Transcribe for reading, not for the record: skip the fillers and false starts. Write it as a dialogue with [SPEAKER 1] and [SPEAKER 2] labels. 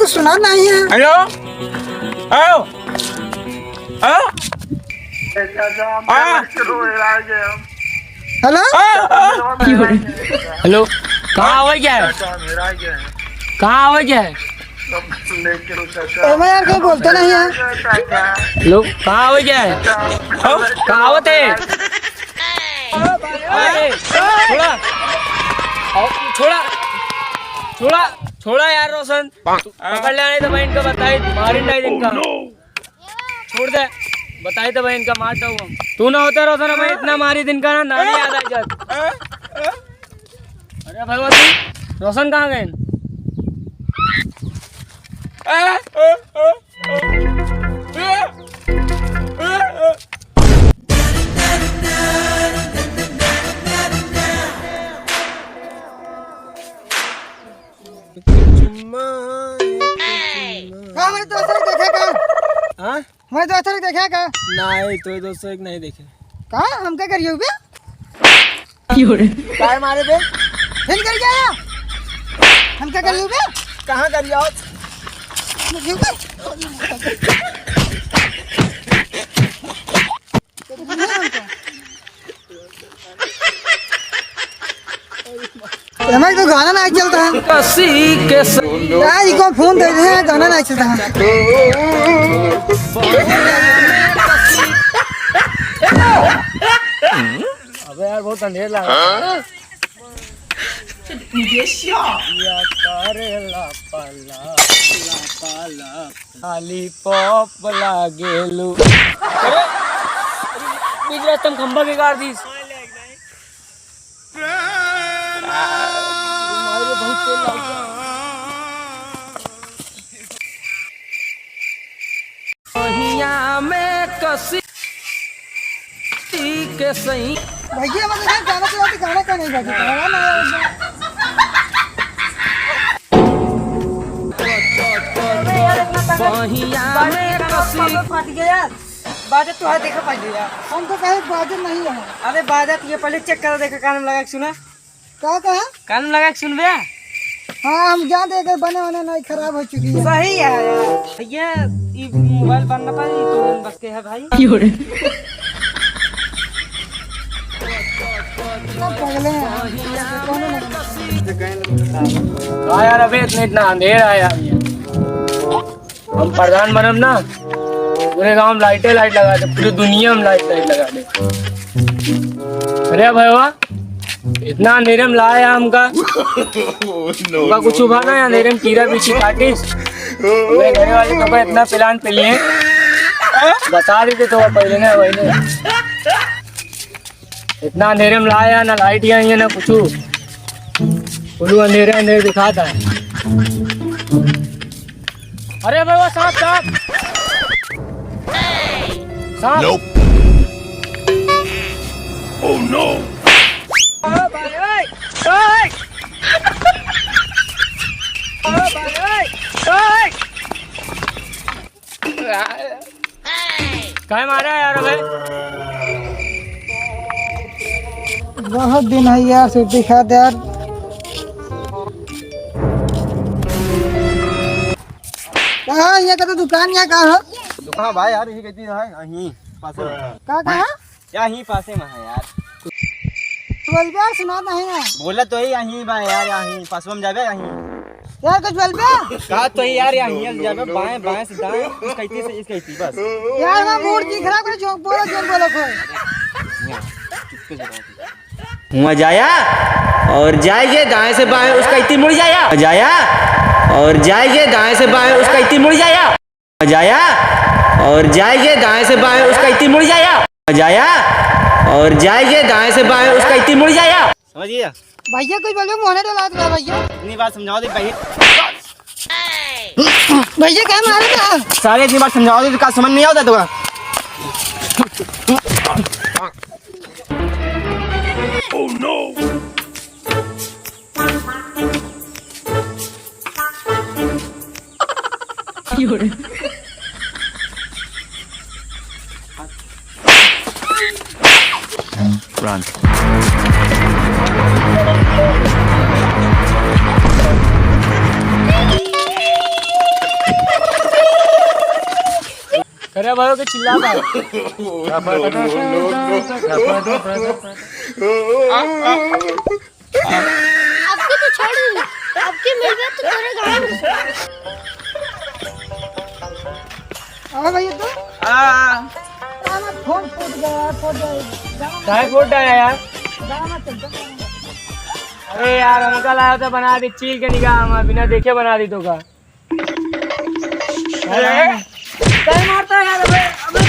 [SPEAKER 1] सुना नहीं है।
[SPEAKER 2] हेलो आओ आओ
[SPEAKER 1] हेलो
[SPEAKER 2] हेलो कहाँ आवाज क्या है कहाँ आवाज क्या है
[SPEAKER 1] मैं यार कोई बोलते नहीं है।
[SPEAKER 2] हेलो कहाँ आवाज क्या है कहाँ आवत है छोड़ा छोड़ा छोड़ा छोड़ा यार रोशन पकड़ लिया नहीं तो मैं इनका बताई मारी नहीं इनका छोड़ दे बताई तो मैं इनका मारता हूँ तू ना होता रोशन मैं इतना मारी दिन का ना नहीं याद आ जाता। अरे भगवती रोशन कहाँ गए
[SPEAKER 1] हाँ मैंने दोस्त देखा का।
[SPEAKER 2] हाँ
[SPEAKER 1] मैं दोस्त देखा का।
[SPEAKER 2] नहीं तो दोस्तों एक नहीं देखे
[SPEAKER 1] कहा हम क्या करिए बे?
[SPEAKER 2] काय मारे बे
[SPEAKER 1] फिर कर गया हम क्या करिए बे?
[SPEAKER 2] कहाँ करिए आओ
[SPEAKER 1] हमें तो गाना नहीं चलता है
[SPEAKER 2] कसी के
[SPEAKER 1] यार इनको फोन दे रहे हैं गाना नहीं चलता है।
[SPEAKER 2] अबे यार बहुत अंधेर लग रहा है लॉलीपॉप लागेलू अरे बीच रास्ते में खंबा के गाड़ दी में कसी के सही
[SPEAKER 1] भैया मतलब गाना चला गाना का नहीं बजा
[SPEAKER 3] फट गया बाजत तो है देखा पहले यार
[SPEAKER 1] हम तो कहे बाजन नहीं है।
[SPEAKER 3] अरे बाजत ये पहले चेक कर देखा कान में लगा के सुना
[SPEAKER 1] क्या कहा?
[SPEAKER 3] कान में लगा के सुन बे
[SPEAKER 1] हाँ हम जान देकर बने होने नहीं खराब हो चुकी है।
[SPEAKER 3] सही है भैया ये मोबाइल बनना पाए तो बस के है भाई
[SPEAKER 1] पगले हैं
[SPEAKER 2] हाँ यार अबे इतना अंधेरा है यार हम प्रधान बनब ना पूरे गांव में लाइट लगा दे पूरी दुनिया में लाइट लगा दे। अरे भैया इतना अंधेरे में लाया हमका कुछ हुआ ना अंधेरे में कीड़ा पीछे काटिस मेरे घर वाले तो इतना प्लान पे लिए बता देते तो पहले ना वही इतना अंधेरे में लाया ना लाइट आई है ना कुछ पूरा अंधेरे दिखाता है। अरे भैया सांप सांप सांप
[SPEAKER 4] Oh no!
[SPEAKER 2] क्या मारा यार भाई
[SPEAKER 1] बहुत दिन है यार सूटी खाते यार। कहाँ यहाँ का तो दुकान यहाँ का है?
[SPEAKER 5] दुकान भाई यार यही कहती है यहीं पासे में
[SPEAKER 1] कहाँ
[SPEAKER 5] यहीं पासे में है यार
[SPEAKER 1] 12 यार सुना नहीं है
[SPEAKER 5] बोला तो ही यहीं बा यार यहीं पासवा में जाबे यहीं
[SPEAKER 1] यार कुछ 12
[SPEAKER 5] कहा तो ही यार यहीं जाबे बाएं बाएं से दाएं इस कहती से इस कहती बस
[SPEAKER 1] यार मैं मूड की खराब करे जो बोलो कोई
[SPEAKER 5] वहाँ जाया और जाएंगे दाएं से बाएं उसका इतनी मुड़ जाया जाया और जाएंगे दाएं से बाएं उसका इतनी मुड़ जाया जाया और जाएंगे दाएं से बाएं उसका इतनी मुड़ जाया जाया और जाएंगे दाएं से बाएं उसका इतनी मुड़ जाया समझिए
[SPEAKER 1] भैया कुछ बोलो मोहने डला दो भैया
[SPEAKER 5] इतनी बात समझाओ दे भाई
[SPEAKER 1] भैया क्या मारे था
[SPEAKER 5] सारे इतनी बात समझाओ दे का समझ नहीं आता तो
[SPEAKER 4] Oh no! Run.
[SPEAKER 2] अरे भाई के चिल्लाता है।
[SPEAKER 6] आपकी तो छोड़ दी, आपकी मिल गया तो तेरे गाँव में।
[SPEAKER 1] हाँ भैया तो फोन फूट गया।
[SPEAKER 2] काय फूट आया यार?
[SPEAKER 1] गाना चलता
[SPEAKER 2] अरे यार हमका लाया था बना दी चील के निगाह में बिना देखे बना दी तो का।
[SPEAKER 3] क्या मारता है यार? अबे